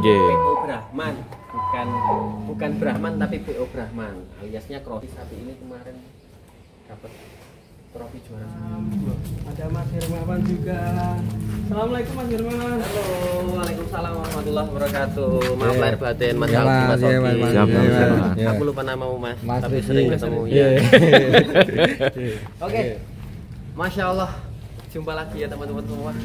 PO Brahman, bukan Brahman tapi PO Brahman, aliasnya cross. Sapi ini kemarin dapat trofi juara. Ada Mas Hermawan juga. Assalamualaikum Mas Hermawan. Halo, waalaikumsalam warahmatullahi wabarakatuh. Maaf lahir batin Mas Aldi, Mas Oki. Aku lupa namamu Mas, tapi sering ketemu ya. Oke, Masya Allah, jumpa lagi ya teman-teman semua.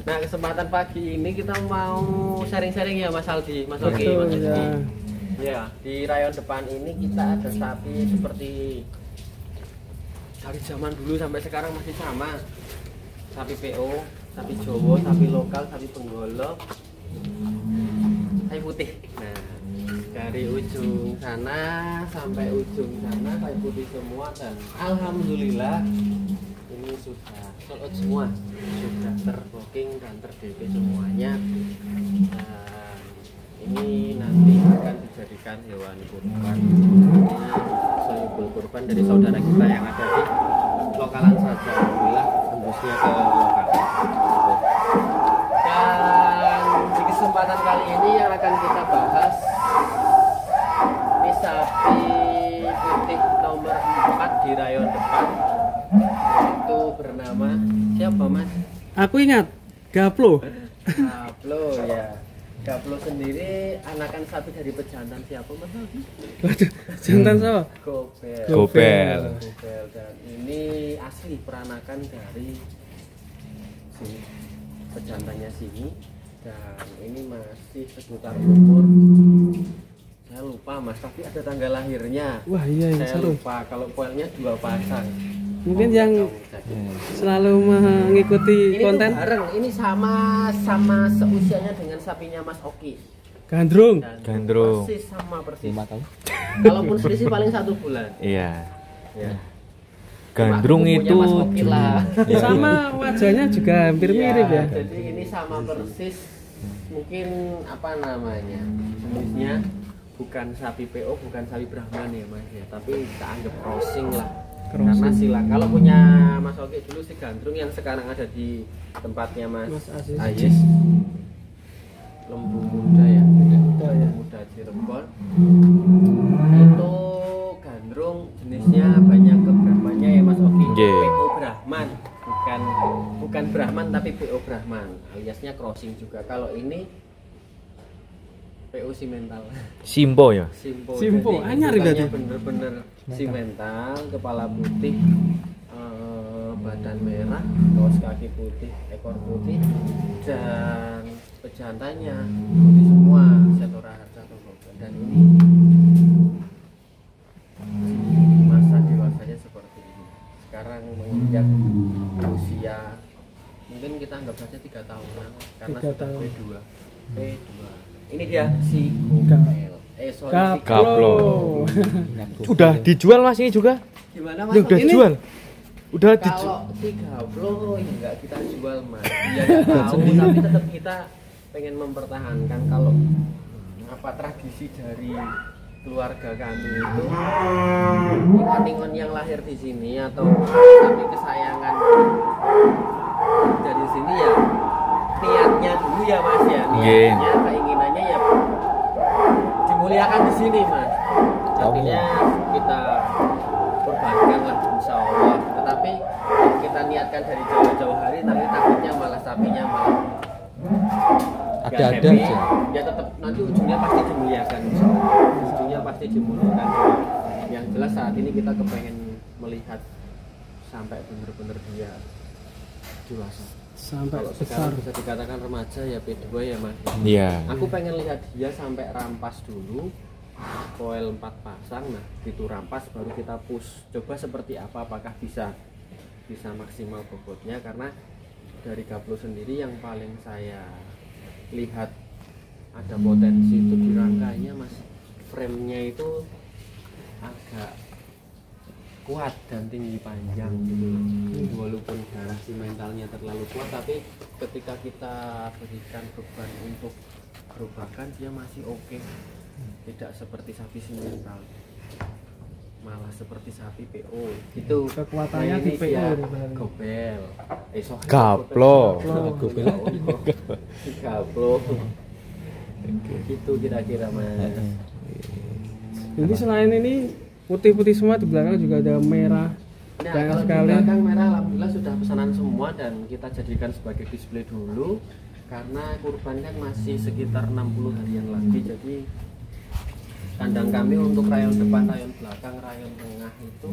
Nah, kesempatan pagi ini kita mau sharing-sharing ya Mas Aldi, Mas Oki, Mas Aldi. Ya, di rayon depan ini kita ada sapi seperti dari zaman dulu sampai sekarang masih sama. Sapi PO, sapi Jowo, sapi lokal, sapi penggolo, sapi putih. Nah, dari ujung sana sampai ujung sana sapi putih semua, dan alhamdulillah ini sudah sold out semua, sudah terbooking dan ter-DP semuanya. Dan ini nanti akan dijadikan hewan kurban. Soyubul kurban dari saudara kita yang ada di lokalan saja, alhamdulillah tembusnya ke lokal. Dan di kesempatan kali ini yang akan kita bahas ini sapi putih nomor 4 di rayon depan, itu bernama siapa Mas? Aku ingat, Gaplo. Gaplo ya. Gaplo sendiri anakan sapi dari pejantan siapa Mas? Waduh, jantan siapa? Gobel. Dan ini asli peranakan dari sini, pejantannya sini. Dan ini masih seputar umur, saya lupa Mas, tapi ada tanggal lahirnya. Wah iya, yang saya seru. lupa, kalau poelnya 2 pasang. Mungkin yang selalu mengikuti ini konten bareng, ini sama seusianya dengan sapinya Mas Oki. Gandrung. Gandrung. Persis sama persis. 5 tahun. Kalaupun selisih paling 1 bulan. Iya. Ya. Gandrung Cuma itu Mas Oki lah. Sama wajahnya juga hampir mirip ya. Jadi ini sama persis. Mungkin apa namanya? Jenisnya bukan sapi PO, bukan sapi Brahman ya Mas ya, tapi kita anggap crossing lah. Karena sila kalau punya Mas Oki dulu si Gandrung yang sekarang ada di tempatnya Mas Ayes, lembu muda ya, muda Cirebon, itu Gandrung jenisnya banyak ke Brahmannya ya Mas Oki. PO Brahman, bukan Brahman tapi PO Brahman, aliasnya crossing juga. Kalau ini PO simental. Simpo ya. Simpo, anyar berarti. Bener-bener simental, kepala putih, badan merah, kaos kaki putih, ekor putih, dan pejantannya putih semua, setora harta tokokan. Dan ini masa dewasanya seperti ini. Sekarang menginjak usia, mungkin kita anggap saja 3 tahunan karena sudah P2. Ini dia si Gobel. Gaplo. Udah dijual Mas ini juga? Gimana Mas? Ini udah dijual. Udah Kalau si Gaplo ya enggak kita jual Mas. Ya enggak tahu, tapi tetap kita pengen mempertahankan kalau apa tradisi dari keluarga kami itu ingon-ingon yang lahir di sini atau sapi kesayangan dari sini ya niatnya dulu ya Mas ya, niatnya keinginannya ya dimuliakan di sini Mas. Sapinya kita korbankan lah insya Allah. Tetapi kita niatkan dari jauh-jauh hari, tapi takutnya malah sapinya malah ada aja. Ya tetap nanti ujungnya pasti dimuliakan insya Allah. Ujungnya pasti dimuliakan. Yang jelas saat ini kita kepengen melihat sampai benar-benar dia dewasa. Sampai kalau besar. sekarang bisa dikatakan remaja ya P2 ya Mas. Iya. Aku pengen lihat dia sampai rampas dulu, koel 4 pasang, nah gitu rampas baru kita push. Coba seperti apa, apakah bisa maksimal bobotnya, karena dari Gaplo sendiri yang paling saya lihat ada potensi itu di rangkanya Mas. Frame-nya itu agak kuat dan tinggi panjang gitu. Walaupun garasi mentalnya terlalu kuat, tapi ketika kita berikan beban untuk gerobakan dia masih oke. Tidak seperti sapi simental, malah seperti sapi PO itu kekuatannya di PO ya, benar. Gobel Gaplo. Gaplo Gitu kira-kira mas. Jadi selain ini putih-putih semua, di belakang juga ada merah. Nah, Banyak kalau sekali. di belakang merah alhamdulillah sudah pesanan semua dan kita jadikan sebagai display dulu karena kurban kan masih sekitar 60 harian lagi. Jadi kandang kami untuk rayon depan, rayon belakang, rayon tengah itu,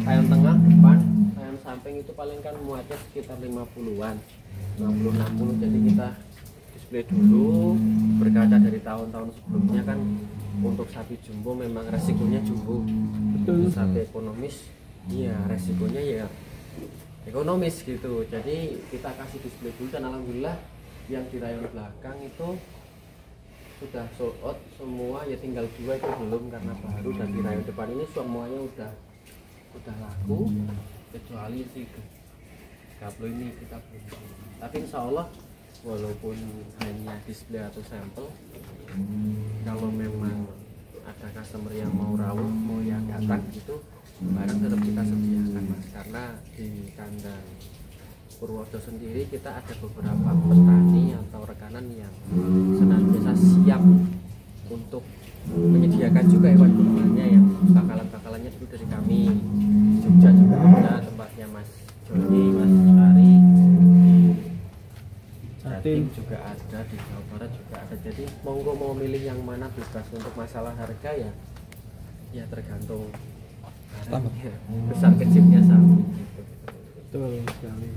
rayon tengah depan, rayon samping itu paling kan muatnya sekitar 50-an, 50-60. Jadi kita display dulu berkaca dari tahun-tahun sebelumnya kan untuk sapi jumbo memang resikonya jumbo. Betul. Sapi ekonomis, iya resikonya ya ekonomis gitu. Jadi kita kasih display dulu dan alhamdulillah yang di rayon belakang itu sudah sold out semua, ya tinggal 2 itu belum karena baru, dan di rayon depan ini semuanya udah laku kecuali si gablo ini kita belum. Tapi insya Allah walaupun hanya display atau sampel, kalau memang ada customer yang mau rawuh, mau yang datang gitu, barang tetap kita sediakan mas. Karena di kandang Purworejo sendiri kita ada beberapa petani atau rekanan yang senantiasa siap untuk menyediakan juga hewan kurbannya yang bakalan-bakalannya dulu dari kami. Jogja juga ada tempatnya Mas Joni, Mas Ari, Jatim juga ada, di Jawa Barat juga ada. Jadi monggo mau milih yang mana bebas. Untuk masalah harga ya tergantung harganya, besar kecilnya sapi gitu. Betul sekali.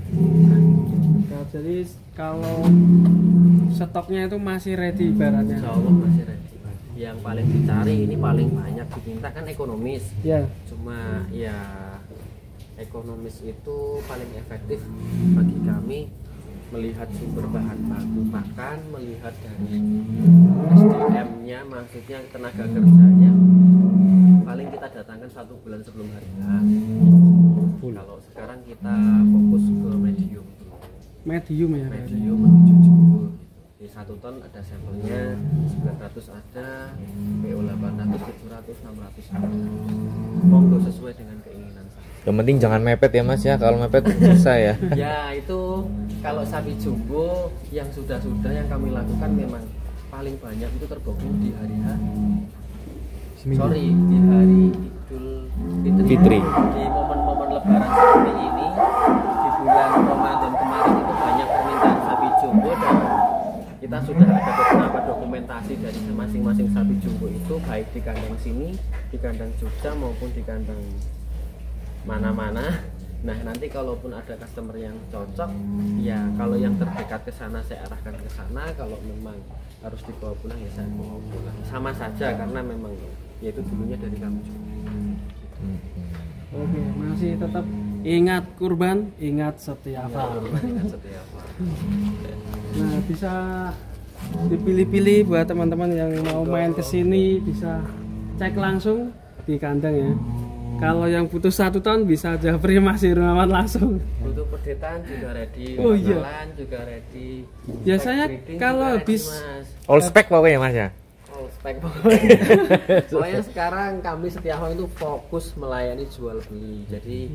Nah, jadi kalau stoknya itu masih ready ibaratnya. Insya Allah masih ready. Yang paling dicari ini paling banyak diminta kan ekonomis. Ya. Cuma ya ekonomis itu paling efektif bagi kami melihat sumber bahan baku pakan, melihat dari SDM-nya, maksudnya tenaga kerjanya. Paling kita datangkan 1 bulan sebelum hari H. Kalau sekarang kita fokus ke medium dulu. Medium ya. Medium menuju jumbo. Di 1 ton ada sampelnya, 900 ada, PO 800, 700, 600 ada. Monggo sesuai dengan keinginan saya. Yang penting jangan mepet ya mas ya, kalau mepet susah ya. Ya itu kalau sapi jumbo yang sudah yang kami lakukan memang paling banyak itu terbokong di hari H. Sorry, di hari Idul Fitri. Di momen-momen lebaran seperti ini, di bulan Ramadan kemarin itu banyak permintaan sapi jumbo dan kita sudah ada beberapa dokumentasi dari masing-masing sapi jumbo itu, baik di kandang sini, di kandang Jogja maupun di kandang mana-mana. Nah nanti kalaupun ada customer yang cocok, ya kalau yang terdekat ke sana saya arahkan ke sana. Kalau memang harus dibawa pulang ya saya bawa pulang. Sama saja karena memang yaitu dulunya dari kami juga. Oke, masih tetap ingat kurban, ingat setiafal. Ingat setiafal. Nah, bisa dipilih-pilih buat teman-teman yang mau main ke sini, bisa cek langsung di kandang ya. Kalau yang butuh 1 ton bisa japri Mas Hirmawan langsung. Butuh perdetaan juga ready, Oh, iya. jalan juga ready. Biasanya Breeding kalau juga habis ready, Mas. All spec pokoknya mas ya. All spec pokoknya. Soalnya sekarang kami Setiafal itu fokus melayani jual beli. Jadi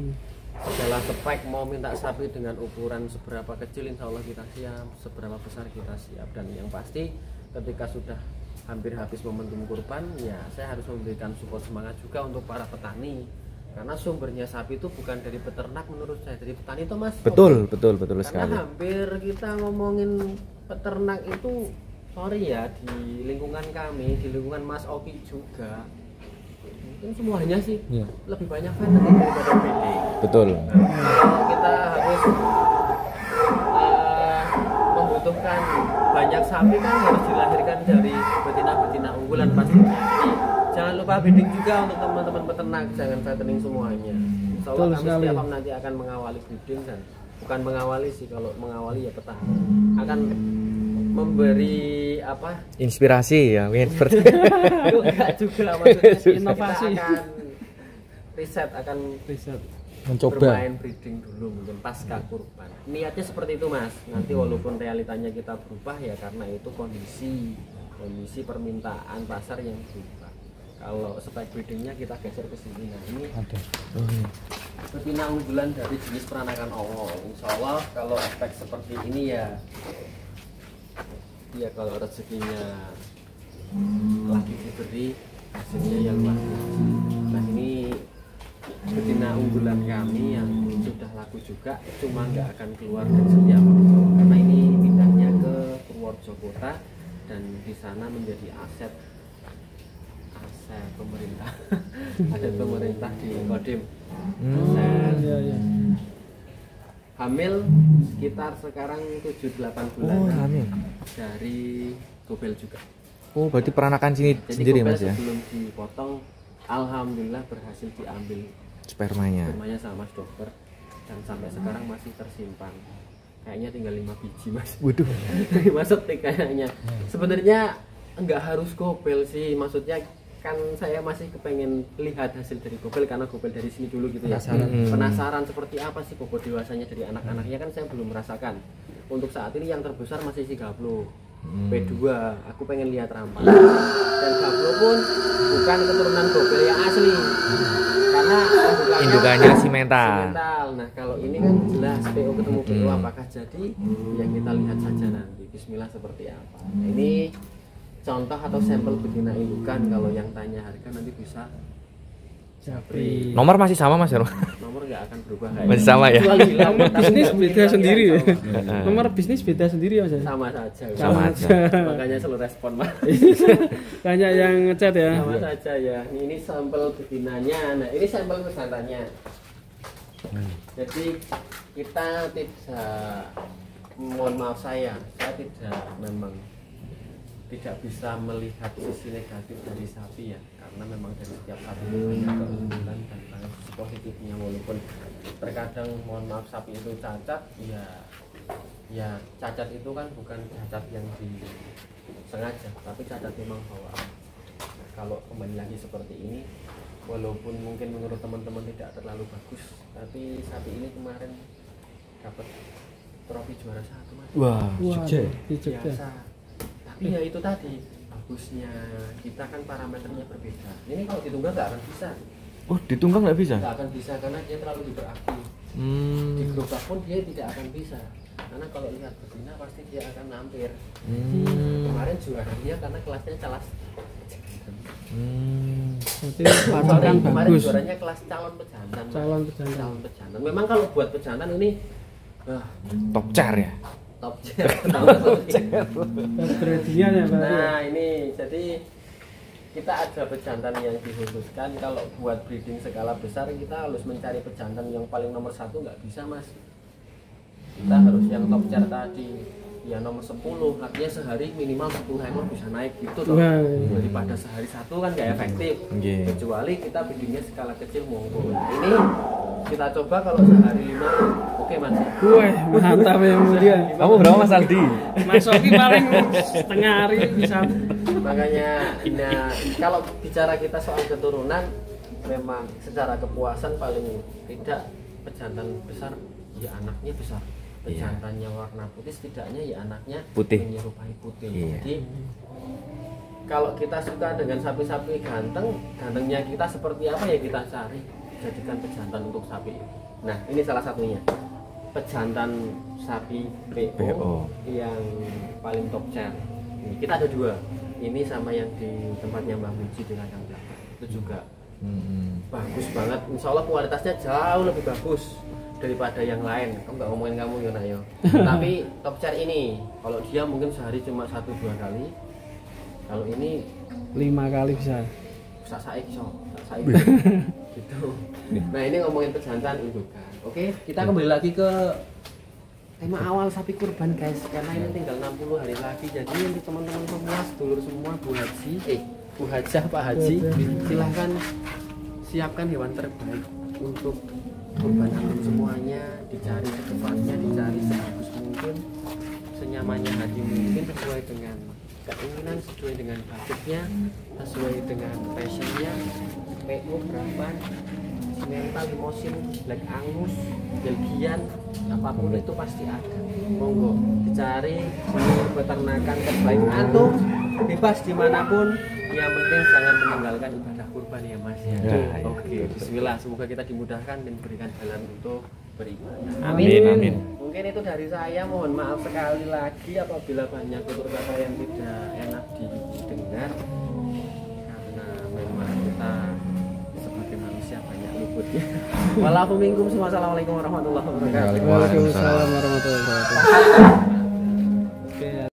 segala spek, mau minta sapi dengan ukuran seberapa kecil insya Allah kita siap, seberapa besar kita siap. Dan yang pasti ketika sudah hampir habis momentum kurban, ya saya harus memberikan support semangat juga untuk para petani, karena sumbernya sapi itu bukan dari peternak menurut saya, dari petani itu mas. Betul karena sekali. Hampir kita ngomongin peternak itu, sorry ya, di lingkungan kami, di lingkungan Mas Oki juga mungkin semuanya sih lebih banyak veterinary daripada PD. Betul. Kalau kita harus membutuhkan banyak sapi kan harus dilahirkan dari betina-betina unggulan pastinya. Jadi jangan lupa breeding juga untuk teman-teman peternak, jangan fattening semuanya. Insya Allah kami setiap nanti akan mengawali breeding, dan bukan mengawali sih, kalau mengawali ya petani akan memberi apa? Inspirasi ya, seperti Enggak juga maksudnya inovasi. kita akan riset, mencoba. bermain breeding dulu mungkin pasca kurban. Niatnya seperti itu mas. Nanti walaupun realitanya kita berubah ya karena itu kondisi permintaan pasar yang berubah. Kalau spek breedingnya kita geser ke sini. Nah ini Ada. betina unggulan dari jenis peranakan owol. Insya Allah kalau spek seperti ini ya kalau rezekinya lagi diberi hasilnya yang luar biasa. Nah ini betina unggulan kami yang sudah laku juga, cuma nggak akan keluar dari Setiawonoso karena ini pindahnya ke Purworejo Kota dan di sana menjadi aset pemerintah. Aset pemerintah di Kodim. Iya. Hamil sekitar sekarang 7-8 bulan hamil. dari gobel juga. Oh, berarti peranakan sini Jadi sendiri gobel Mas ya? sebelum dipotong, alhamdulillah berhasil diambil Spermanya. spermanya sama Mas dokter dan sampai sekarang masih tersimpan. Kayaknya tinggal 5 biji Mas. Waduh. Masuk kayaknya. Sebenarnya enggak harus gobel sih, maksudnya kan saya masih kepengen lihat hasil dari gobel karena gobel dari sini dulu gitu ya. Penasaran seperti apa sih bobot dewasanya dari anak-anaknya kan saya belum merasakan. Untuk saat ini yang terbesar masih si Gablo P2, aku pengen lihat rampal. Dan Gablo pun bukan keturunan gobel yang asli karena Indukannya simental. Nah kalau ini kan jelas PO ketemu PO, apakah jadi ya kita lihat saja nanti. Bismillah seperti apa. Nah, ini contoh atau sampel betina indukan. Kalau yang tanya harga nanti bisa japri. Nomor masih sama Mas Herman? Nomor nggak akan berubah Masih sama ya? Nomor bisnis beda sendiri ya. sama. Nomor bisnis beda sendiri ya Mas. Sama saja. Sama aja. Makanya selalu respon Mas. Banyak yang ngechat ya. Sama saja ya. Ini sampel betinanya. Nah ini sampel pesantannya. Jadi kita tidak, mohon maaf saya tidak memang tidak bisa melihat sisi negatif dari sapi ya, karena memang dari setiap sapi itu banyak keunggulan dan banyak sisi positifnya. Walaupun terkadang mohon maaf sapi itu cacat, ya cacat itu kan bukan cacat yang disengaja, tapi cacat memang bawaan. Nah, kalau kembali lagi seperti ini, walaupun mungkin menurut teman-teman tidak terlalu bagus, tapi sapi ini kemarin dapat trofi juara 1 Mas. Wah, Jogja. Di Jogja. Biasa. Tapi ya itu tadi bagusnya kita kan parameternya berbeda. Ini kalau ditunggang nggak akan bisa. Oh, ditunggang nggak bisa? Nggak akan bisa karena dia terlalu hiperaktif. Di gerobak pun dia tidak akan bisa. Karena kalau lihat betina pasti dia akan nampir. Kemarin juara dia karena kelasnya kelas. Berarti patokan Kemarin bagus. juaranya kelas calon pejantan. Calon pejantan. Calon pejantan. Memang kalau buat pejantan ini Top char ya? top Berdian ya Pak. Nah ini jadi kita ada pejantan yang dikhususkan. Kalau buat breeding skala besar kita harus mencari pejantan yang paling nomor 1 nggak bisa Mas. Kita harus yang top char tadi, ya nomor 10, artinya sehari minimal 10 ekor bisa naik gitu toh. Daripada sehari 1 kan nggak efektif. Kecuali kita breedingnya skala kecil monggo. Nah, ini kita coba kalau sehari 5, oke Mas. Wah, mantap ya mulia. Kamu berapa Mas Aldi? Mas Oki paling setengah hari bisa. Makanya nah, kalau bicara kita soal keturunan, memang secara kepuasan paling tidak pejantan besar ya anaknya besar. Pejantannya warna putih setidaknya ya anaknya putih, menyerupai putih. Jadi kalau kita suka dengan sapi-sapi gantengnya kita seperti apa ya kita cari, jadikan pejantan untuk sapi. Nah ini salah satunya pejantan sapi PO yang paling top char. Ini kita ada 2. Ini sama yang di tempatnya Mbak Muji di ladang belakang. Itu juga bagus banget. Insya Allah kualitasnya jauh lebih bagus daripada yang lain. Kamu nggak ngomongin kamu ya nak yo. Tapi top char ini kalau dia mungkin sehari cuma 1-2 kali. Kalau ini 5 kali bisa. Gitu. Nah ini ngomongin pejantan indukan. Oke, kita kembali lagi ke tema awal sapi kurban guys. Karena ini tinggal 60 hari lagi. Jadi untuk teman-teman semua, sedulur semua, Bu Haji, Bu Hajah, Pak Haji, silahkan siapkan hewan terbaik untuk kurban antum semuanya. Dicari secepatnya, dicari sebagus mungkin, senyamannya hati mungkin, sesuai dengan keinginan, sesuai dengan budgetnya, sesuai dengan passionnya. PO berapa, simental, limosin, black angus, Belgian, apapun itu pasti ada. Monggo dicari peternakan terbaik antum, bebas dimanapun, yang penting jangan meninggalkan ibadah kurban ya Mas ya. Oke, bismillah, semoga kita dimudahkan dan berikan jalan untuk beribadah. Amin. Mungkin itu dari saya, mohon maaf sekali lagi apabila banyak tutur kata yang tidak enak didengar. Walaupun minkum. Assalamualaikum warahmatullahi wabarakatuh. Waalaikumsalam warahmatullahi wabarakatuh.